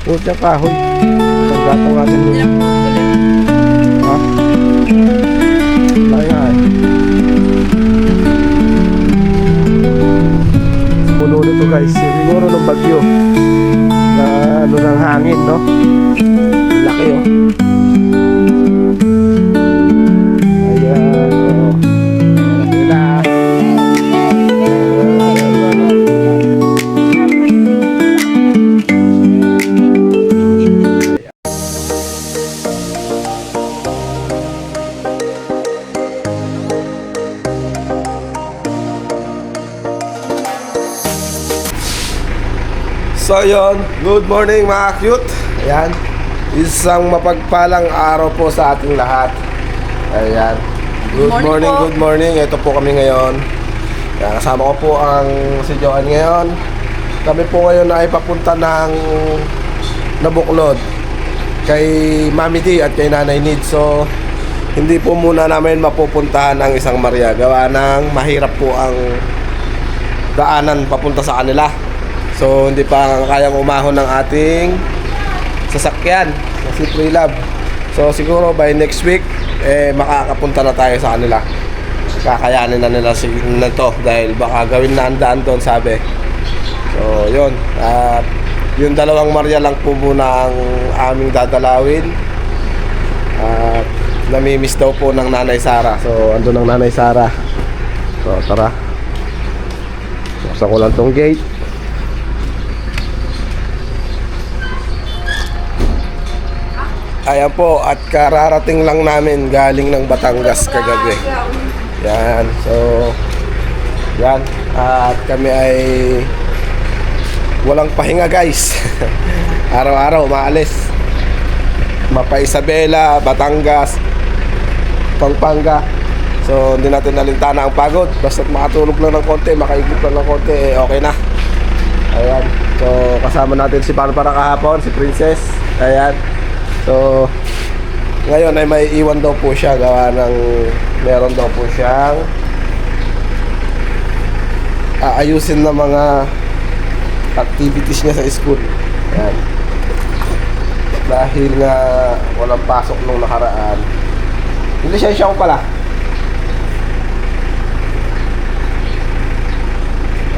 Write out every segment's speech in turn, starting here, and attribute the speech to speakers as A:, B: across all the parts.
A: Huwag niya kahoy. Paggatong natin mo. Ha? Wala nga eh. Puno nito guys. Siguro ng bagyo. Na ano ng hangin, no? Laki oh. Ayan oh. Relax. So yun, good morning mga cute. Ayan, isang mapagpalang araw po sa ating lahat. Ayan, good morning, good morning. Ito po kami ngayon. Ayan, kasama ko po ang si Joanne ngayon. Kami po ngayon ay papunta ng Nabuklod kay Mami D at kay Nanay Nid. So hindi po muna namin mapupuntahan ang Isang Maria. Gawa ng mahirap po ang daanan papunta sa kanila. So hindi pa kayang umahon ng ating sasakyan si Freelove. So siguro by next week makakapunta na tayo sa kanila. Kakayanin na nila na to dahil baka gawin na ang daan doon, sabi. So yun, yung dalawang Maria lang po muna ang aming dadalawin. Namimiss daw po ng Nanay Sara. So andun ang Nanay Sara. So tara, buksan ko lang tong gate. Ayan po, at kararating lang namin galing ng Batangas kagabi. Yan, so yan, at kami ay walang pahinga guys. Araw-araw maalis. Mapa Isabela, Batangas, Pampanga. So hindi natin nalintana ang pagod. Basta't makatulog lang ng konti, makaigip lang ng konti, okay na. Ayan, so kasama natin si Barbara kahapon, si Princess. Ayan. So, ngayon ay may iwan daw po siya gawa ng meron daw po siyang aayusin na mga activities niya sa school. Ayan. Dahil nga walang pasok nung nakaraan. Hindi siya ko pala.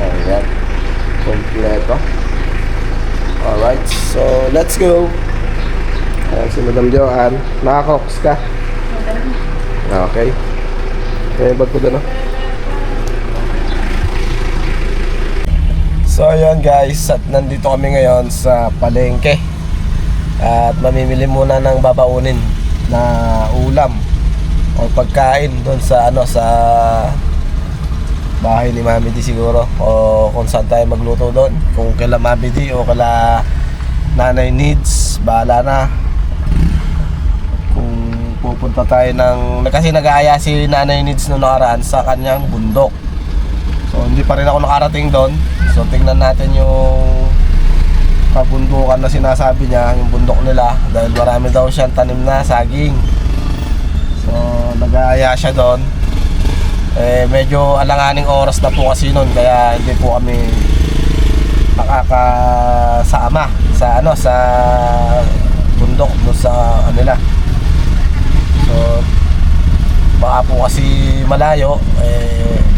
A: Ayan. Kompleto. Alright, so let's go. Si Madam Joanne, naka-crocs ka? Okay. Kaya bag ko doon, no? So ayan guys, at nandito kami ngayon sa palengke. At mamimili muna ng babaunin na ulam o pagkain doon sa sa bahay ni Mami D siguro, o kung saan tayo magluto doon, kung kaila Mami D o kaila Nanay Needs, bahala na. Pupunta tayo kasi nag-aaya si Nanay Needs noong nakaraan sa kanyang bundok. So hindi pa rin ako nakarating doon. So tingnan natin yung kabundukan na sinasabi niya, yung bundok nila, dahil marami daw siyang tanim na saging. So nag-aaya siya doon. Medyo alanganing oras na po kasi noon, kaya hindi po kami makakasama sa sa bundok doon sa kanila. So baka po kasi malayo,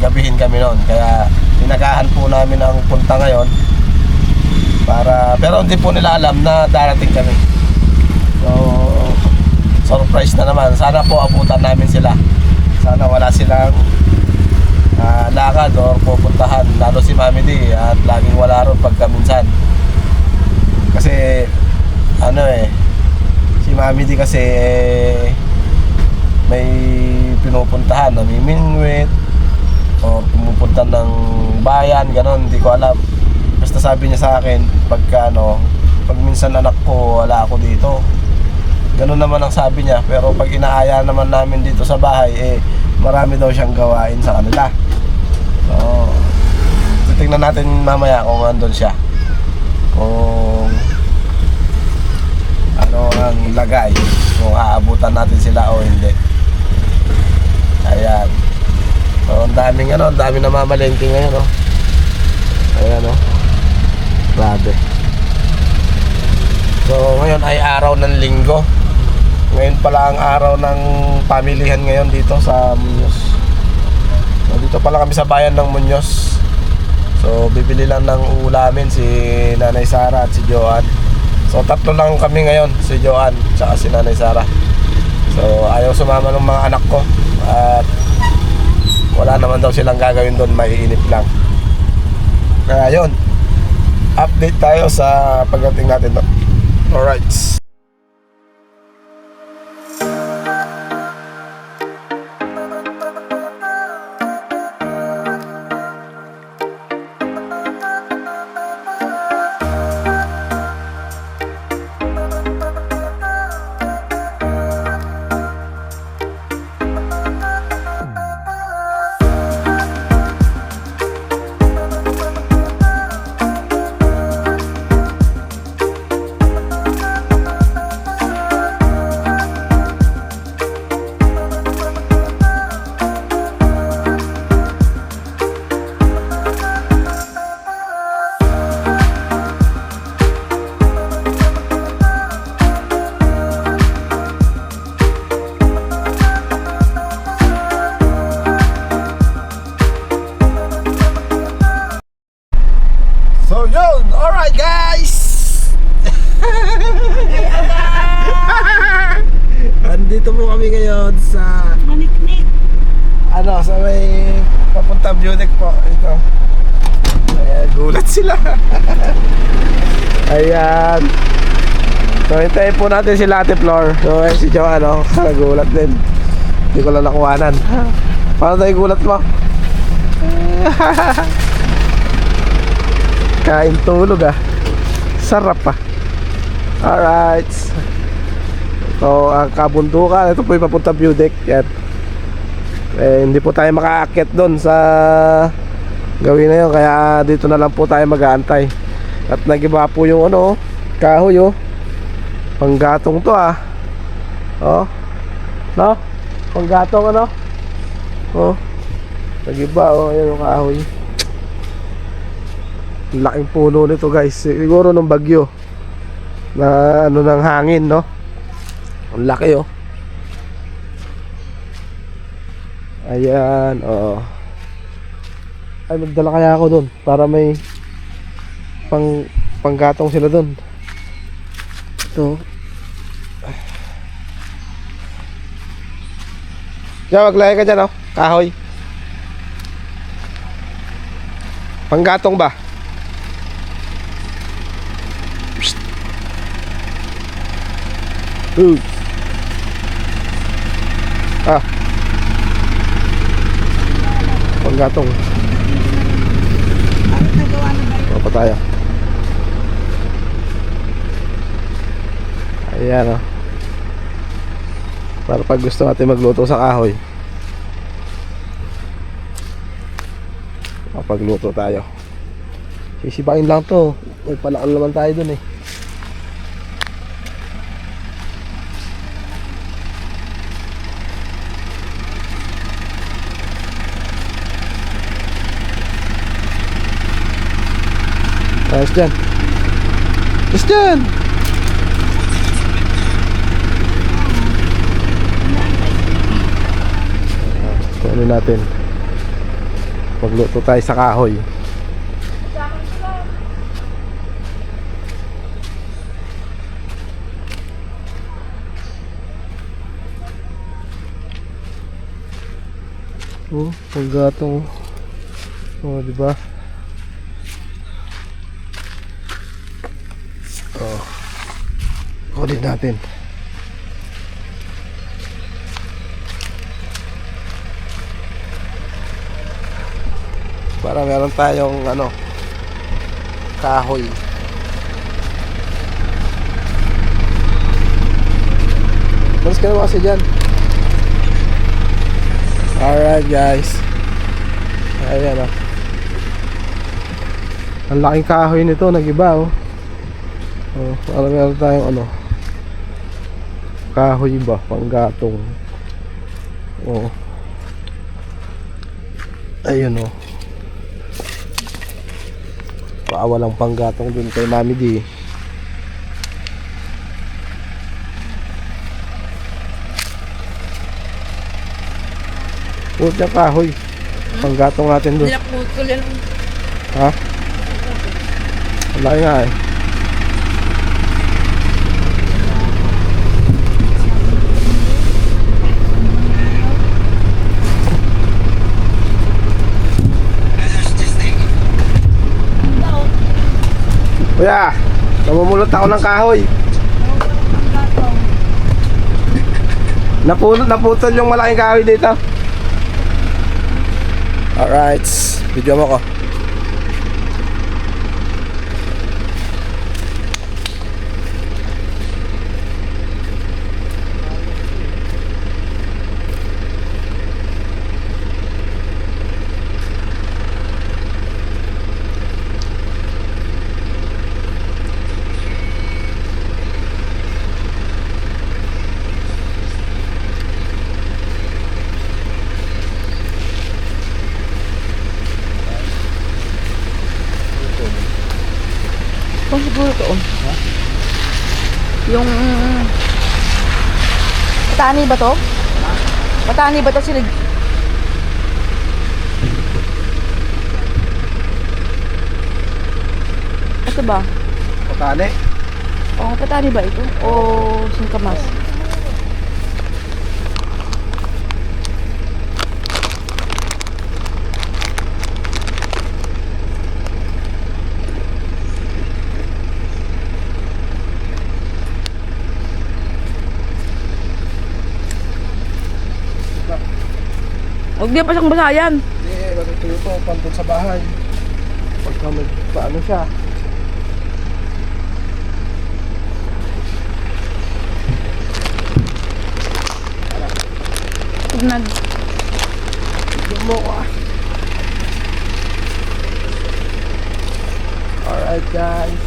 A: gabihin kami noon, kaya tinagahan po namin ang punta ngayon pero hindi po nila alam na darating kami. So surprise na naman. Sana po abutan namin sila. Sana wala silang lakad o pupuntahan, lalo si Mami D, at laging wala ron pagka minsan. Kasi si Mami D kasi may pinupuntahan, namimingwit o pumupunta ng bayan, ganon, hindi ko alam. Basta sabi niya sa akin, pag minsan anak ko, wala ako dito, ganon naman ang sabi niya. Pero pag inaaya naman namin dito sa bahay, marami daw siyang gawain sa kanila. So titingnan natin mamaya kung andun siya, kung ano ang lagay, kung aabutan natin sila o hindi. Ayan. So ang daming namamalengke ngayon, oh. Ayan, oh. Grabe. So ngayon ay araw ng linggo. Ngayon pala ang araw ng pamilihan ngayon dito sa Muñoz. So, dito pala kami sa bayan ng Muñoz. So bibili lang ng ulamin si Nanay Sara at si Joan. So tatlo lang kami ngayon, si Joan at si Nanay Sara. So ayaw sumama ng mga anak ko at wala naman daw silang gagawin doon, maiinip lang. Kaya yun, update tayo sa pagdating natin doon. Alright. So yun, alright guys. Andito po kami ngayon sa
B: Maniknik.
A: sa may papuntang Budik po. Ito. Ayan, gulat sila. Ayan. So hintayin po natin si Ate Flor. So si Joan, nagulat din. Hindi ko lang nakuhanan. Paano tayo gulat mo? Kain tulog sarap pa. Alright. So ang kabundukan, ito po yung papunta Budik. Yan. Hindi po tayo makaakyat doon sa gawin na yun, kaya dito na lang po tayo mag-aantay. At nagiba po yung kahoy panggatong to no? Panggatong nagiba ayan yung kahoy. Laking puno nito guys, siguro nung bagyo na ng hangin, no? Ang laki ayan. Ay, magdala kaya ako dun para may panggatong sila dun. Ito diyan, maglagay ka dyan kahoy. Panggatong ba? Panggatong.
B: Ano nagawa na ba yun?
A: Pa tayo. Ayan para pag gusto natin magluto sa kahoy, mapagluto tayo. Sisibain lang to. May palaan naman tayo dun Ayos dyan. Ayos dyan. Ano natin, magluto tayo sa kahoy. Panggatong. Diba? Ulit natin. Para meron tayong kahoy. Mas ka naman kasi dyan. Alright guys. Ayan ang laking kahoy nito, nagiba para meron tayong kahoy ba, panggatong. Ayun Paawalang panggatong dun kay Mami D. Pulot yung kahoy. Panggatong natin doon.
B: Hindi na putol yan.
A: Ha? Wala nga eh. Kuya, namumulot ako ng kahoy. Naputol yung malaking kahoy dito. Alright, video mo ko.
B: Kung siguro to, yung patani ba to? Patani ba to sila? Ito ba?
A: Patani.
B: O, patani ba ito? O singkamas? Huwag niya pa siyang basayan.
A: Hindi, matutuyo to, pantun sa bahay. Pagka paano siya.
B: Tignan.
A: Tignan mo ko ah. Alright guys.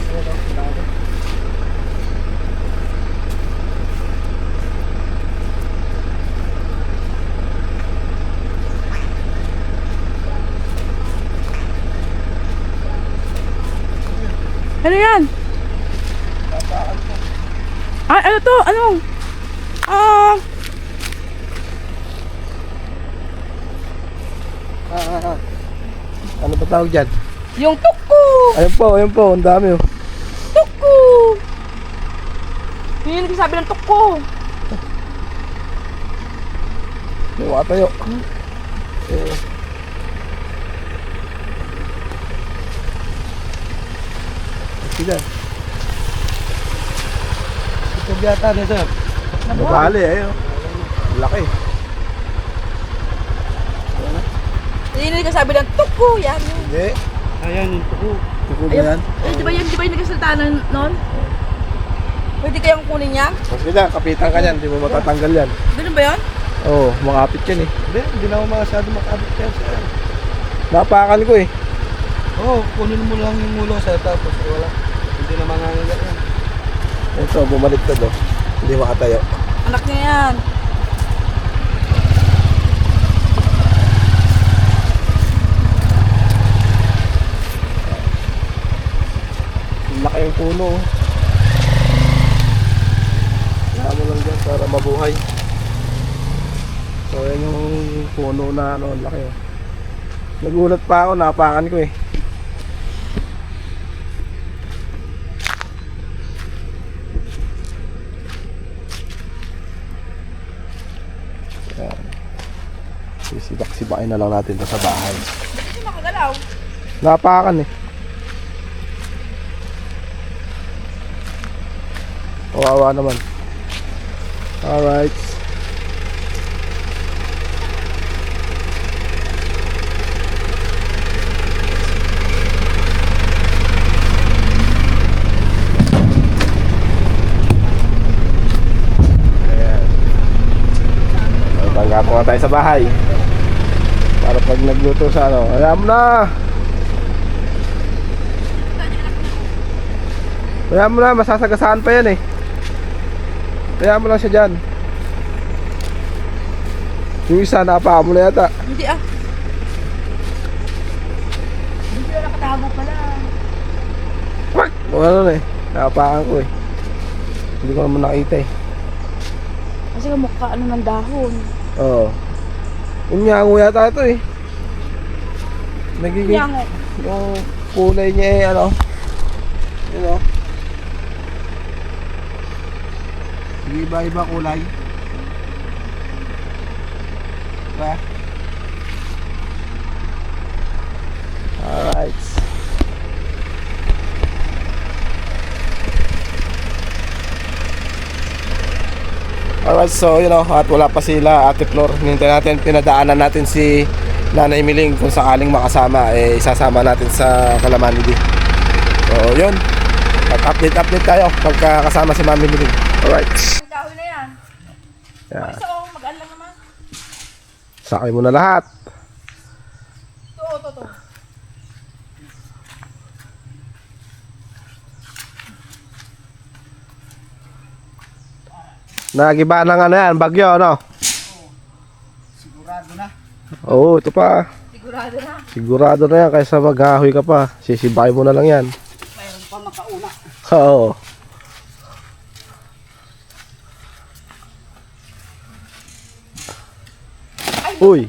B: Ano yan? Ay, ano to? Ano?
A: Ano ba tawag dyan?
B: Yung tuko!
A: Ayun po, ang dami oh.
B: Tuko! Yun yung sabi ng tuko.
A: Yung mga tayo. Sige. Ito biyata na sir. Nabali ayun. Laki.
B: Yun yung sabi ng tuko. Yan.
A: Hindi.
C: Ayan yung tuko.
A: Tuko ba yan?
B: Di ba yung nagkasalita nun? Pwede kayang kunin niya?
A: Sige na, kapitan ka yan. Hindi mo matatanggal yan.
B: Ganun ba yun?
A: Oo, makapit yan eh. Hindi na ako masyado makapit yan sir. Napakan ko eh.
C: Oo, kunin mo lang yung mulo sir, tapos wala. Hindi na mangangagat yan.
A: Ito, bumalik to do. Hindi makatayo.
B: Anak niya yan.
A: Laki yung puno. Kaya mo lang dyan para mabuhay. So yan yung puno na ano, laki oh. Nagulat pa ako, napakan ko eh. Yan. Sisibak-sibakin na lang natin ito sa bahay.
B: Hindi makagalaw.
A: Napakan eh. Kawawa naman. Alright. Tanggapo nga tayo sa bahay. Para pag nagluto sa ano, alam na. Kaya mo na, masasagasaan pa yan eh. Kaya mo lang siya dyan. Yung isa, napaka mo na yata.
B: Hindi ah. Hindi na nakatago pala.
A: Wak! Ano na eh, napakan ko eh. Hindi ko naman nakita eh.
B: Kasi kamukha ano ng dahon.
A: Oo. Unyango yata ito eh. Nagiging
B: Yango.
A: yung kulay niya eh, ano. You know. Iba-iba kulay. Diba? Alright. Alright, so at wala pa sila Ate Flor. Hinintay natin, pinadaanan natin si Nanay Miling. Kung sakaling makasama, isasama natin sa Kalamani. So yun, update tayo pagka kasama si Mami Miling. Alright.
B: Ang kahoy na yan.
A: Yeah.
B: Isa magaan lang naman.
A: Sakay mo na lahat.
B: To.
A: Nagiba ng ano yan, bagyo, no?
C: Sigurado na.
A: Oo, ito pa.
B: Sigurado na.
A: Sigurado na yan, kaysa maghahoy ka pa. Sisibay mo na lang yan.
C: Mayroon pa makauna.
A: Oo. Uy.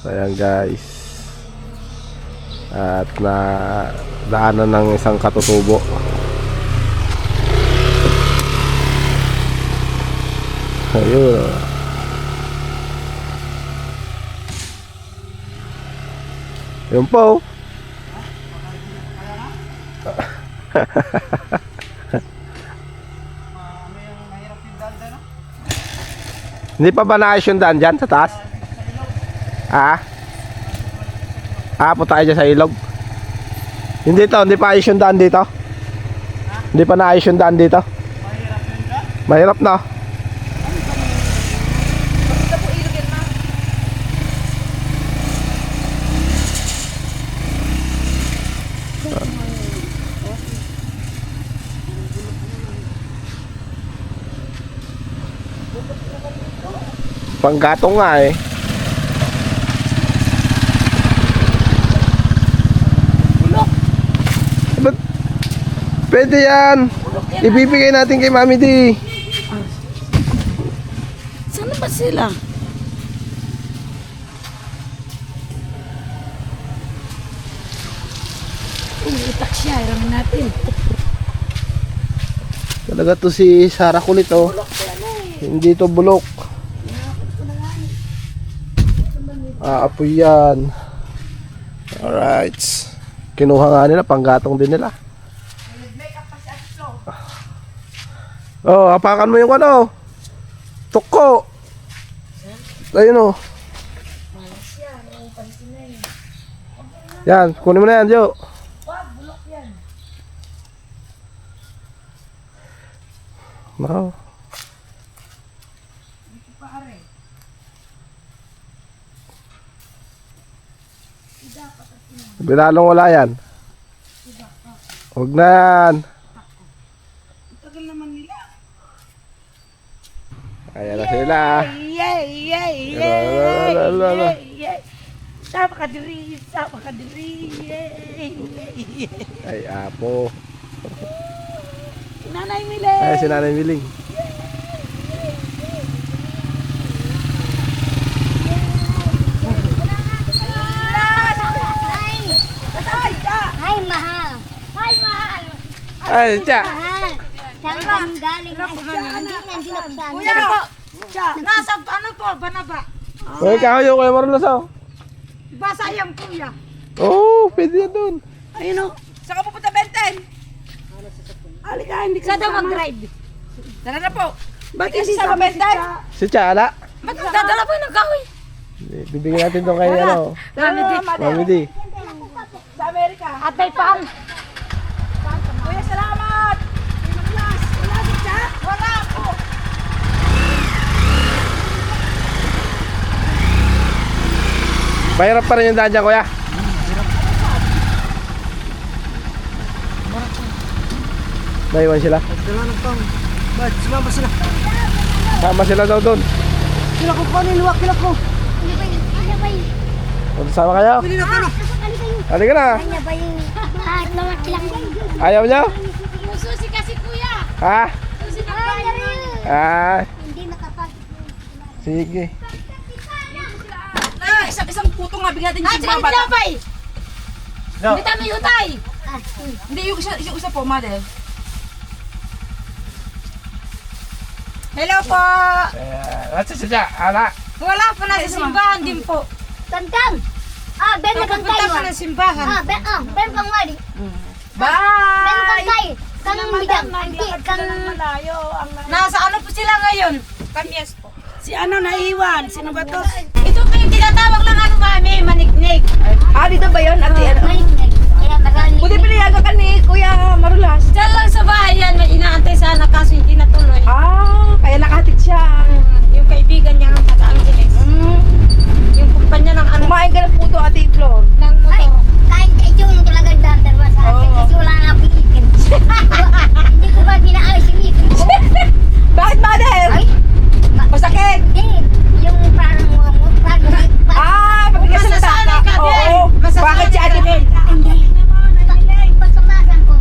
A: Ayan guys. At na daanan ng isang katutubo. Ayun. Yun po.
C: Mahirap yung danda na.
A: Hindi pa ba naayos yung daan dyan sa taas? Punta kayo dyan sa ilog. Hindi pa ayos yung daan dito. Hindi pa naayos yung daan dito.
C: Mahirap yung dyan.
A: Mahirap na.
B: Basta po ilog yan, ma.
A: Panggatong nga eh. Ba't pwede yan? Ibibigay natin kay Mami D.
D: Saan ba sila? Umitak siya, iramin natin.
A: Talaga to si Sarah kulit oh. Hindi to bulok. Apoy yan. Alright. Kinuha nga nila, panggatong din nila. Oh, hapakan mo yung ano. Tuko. Ayun oh. Yan, kunin mo na yan, Jo. No. Bilalong wala yan. Huwag na yan.
D: Tagal naman nila.
A: Ayan na sila.
D: Yay!
A: Lalalala.
D: Sama ka diri, yay!
A: Ay, apo.
D: Nanay Mile!
A: Ay, si Nanay Miling.
E: Hi, mahal. Hi, mahal.
A: Ay, tiya.
E: Mahal. Saan kang galing? Nandito ako sa
D: Kuya po! Siya, nasa ano po, banaba?
A: Uy, kahoy kayo marulas oh.
D: Basa yung kuya.
A: Oo, pwede yan doon.
D: Ayun o.
B: Saan ka pupunta, Benten?
D: Halika, hindi ka
E: Saan daw
D: kasama.
E: mag-drive?
B: Tara na po.
D: Ba't
B: Kasi
D: hindi
B: sa
D: sama si
B: Benten?
D: Cha?
A: Si Tiala.
B: Ba't dadala po yung kahoy?
A: Bibigyan natin doon kay ano. Mami D.
B: Sa Amerika.
E: At may pang.
B: Kuya, salamat.
D: Wala si Cha?
B: Wala po.
A: Mahirap pa rin yung daan dyan, kuya. Naiwan sila.
C: Dala ng pang. Ba't sumama sila?
A: Sama sila daw doon.
C: Kila ko pa niluwa, kila ko.
E: Ano ba yun? Ano ba yun?
A: Sama kayo.
C: Pili na ka na.
E: Ano ba yun?
A: Halika na.
E: Ano ba yun? At mga kilang.
A: Ayaw nyo?
E: Susi kasi kuya.
A: Ha?
E: Susi na ba yun?
A: Ah,
E: Hindi nakapag.
A: Sige.
B: Isang puto nga bigyan natin
D: Ay,
B: yung
D: sige,
B: bata.
D: tinapay.
A: No.
D: Hindi tayo utay.
B: Hindi, yung isa po, mother.
D: Hello po.
A: What's it? Ala.
D: Wala pa na sa simbahan din po.
E: Kantang. Ah, ben na
D: Papunta
E: kantay
D: pa
E: mo.
D: ng simbahan.
E: Ben pang mari. Ben
B: Bye!
E: kantay. Kang bidang. Anti, kang
D: Nasa ano po sila ngayon? Kamyas po. Si ano naiwan? Sino ba to? Ito po yung tinatawag lang ano mami, maniknik.
B: Ah, dito ba yun? Ate, ano?
E: maniknik. Kaya marami.
B: Buti pinayagan ka ni Kuya Marulas.
D: Diyan lang sa bahay yan, may inaantay sana kaso hindi natuloy.
B: Ah, kaya nakahatid siya.
D: Yung kaibigan niya ang Angeles. Yung kumpanya ng ano,
B: Kumain ka ng puto, Ate Flor.
D: ng
E: Ay,
D: motor.
E: kain ka yung talaga dandarwa sa akin kasi wala nga piikin. Hindi ko ba pinaayos yung ikin ko?
B: Bakit, mother?
E: Ay,
B: Masakit.
E: hindi. Yung parang
B: Ah, pabigas sa
D: Masasanay
B: taka.
D: ka din.
B: Oo.
D: Masasanay
B: Bakit si
D: ka
B: Ate
D: din.
B: Bel?
E: Hindi. Pasabasan ko.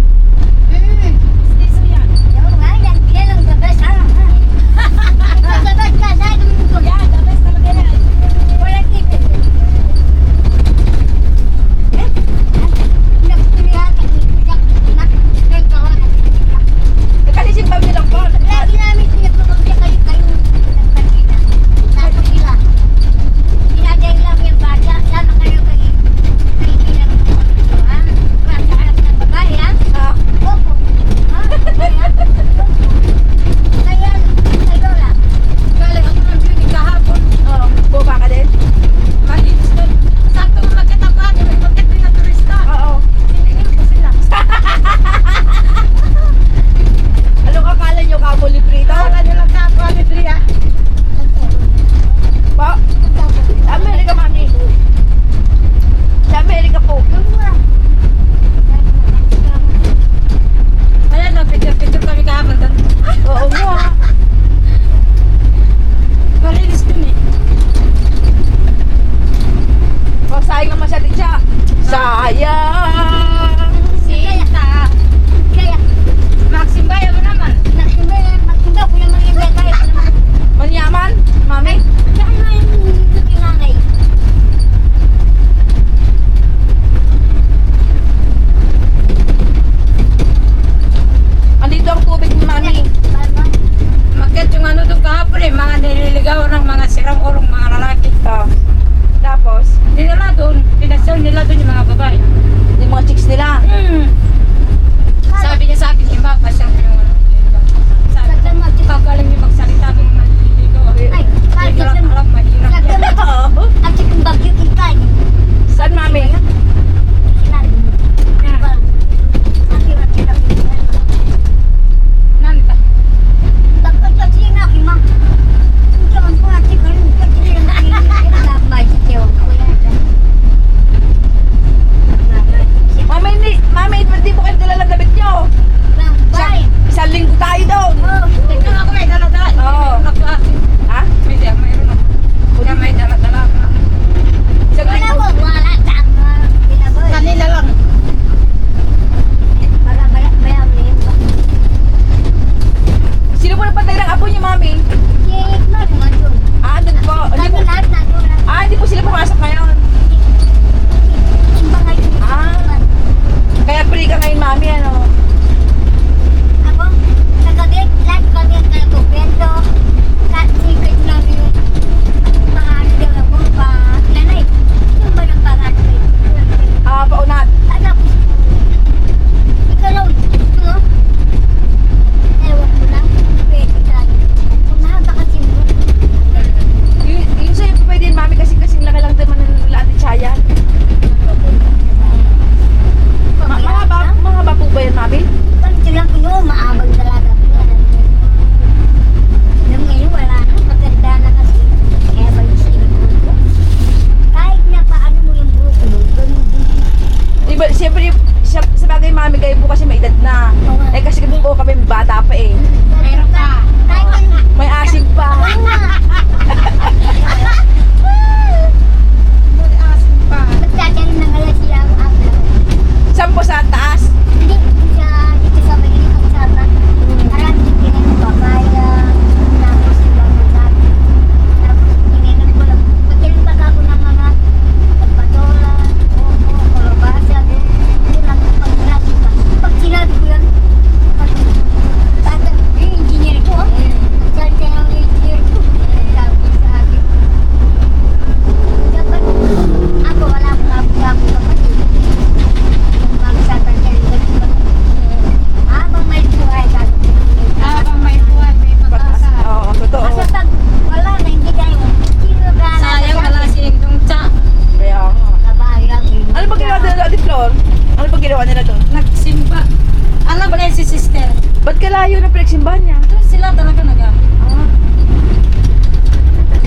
B: kalayo ng pinagsimbahan niya?
D: Doon sila talaga
B: Ah.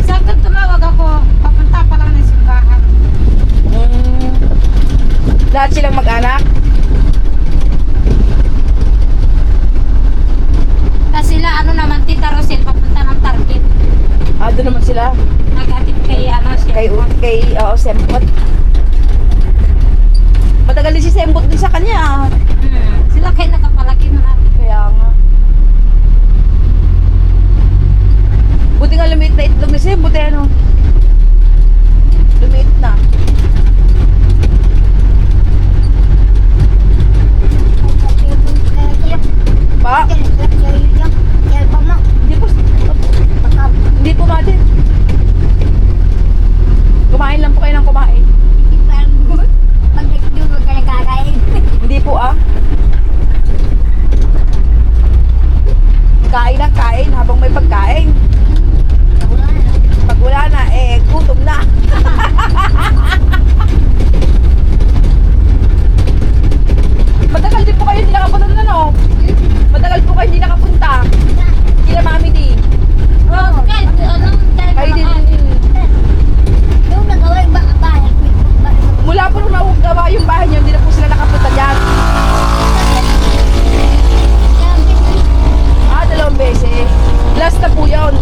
D: Sakto tumawag ako, papunta pa lang ng simbahan.
B: Lahat silang mag-anak?
D: Tapos sila, ano naman, Tita Rosel, papunta ng Target.
B: Ah, doon naman sila.
D: Naghatid kay, ano, siya.
B: Sempot. Matagal din si Sempot din sa kanya.
D: Sila kayo nakapalaki na natin.
B: Kaya nga. Buti nga lumiit na itlog ni Sempot eh, ano? Lumiit na. Pa? Hindi po natin. Kumain lang po kayo ng kumain. Hindi po ah. Kain ng kain habang may pagkain. Pag wala na, eh, gutom na. Matagal din po kayo hindi nakapunta na, no? Matagal po kayo hindi nakapunta. Kila Mami D.
D: Oh, kahit ano,
B: Kayo din. Mula po nung naugawa yung bahay niyo, hindi na po sila nakapunta dyan. Ah, 2 beses. Last na po yun.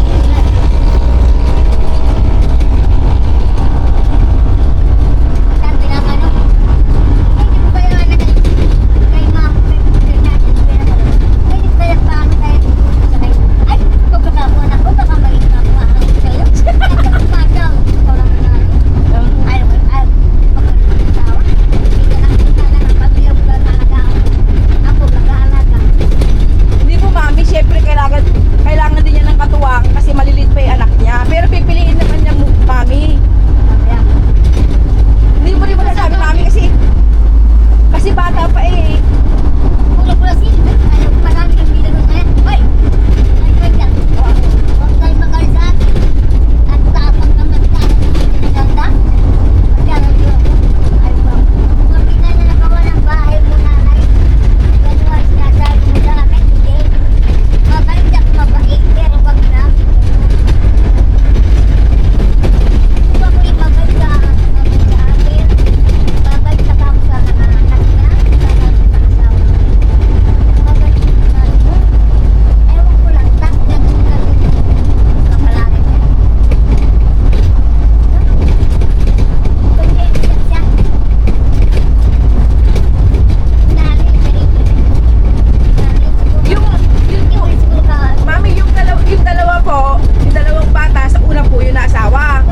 B: Hindi po Mami, syempre kailangan din niya ng katuwang kasi malilit pa yung anak niya. Pero pipiliin naman niya Mami. Hindi mo rin masasabi Mami kasi bata pa eh. Mami, yung dalawa po, yung dalawang bata sa una po yung naasawa.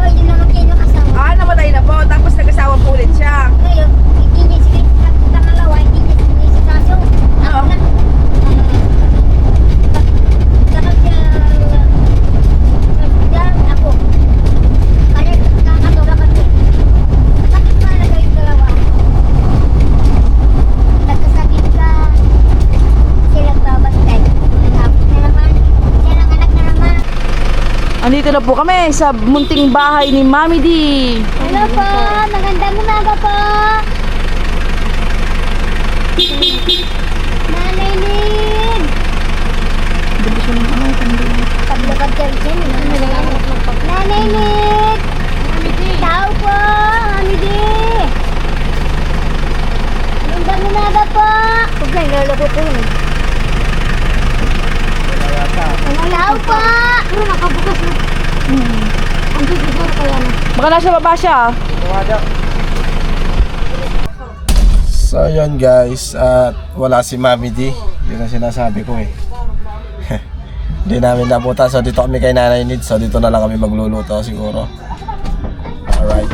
B: Ah, namatay na po, tapos nag-asawa po ulit siya. Andito na po kami sa munting bahay ni Mami D.
E: Hello po, magandang umaga po. Nanay Nig. Paglakad ka rin, Nanay Nig. Tao po, Mami D. Magandang umaga po. Huwag na, ilalagay po yun. Tao po. Pero nakabukas na. Ang bibigyan kaya na.
B: Baka nasa baba siya.
A: So yun guys, at wala si Mami D. Yun ang sinasabi ko eh. Hindi namin nabuta. So dito kami kay Nanay Nid. So dito na lang kami magluluto siguro. Alright.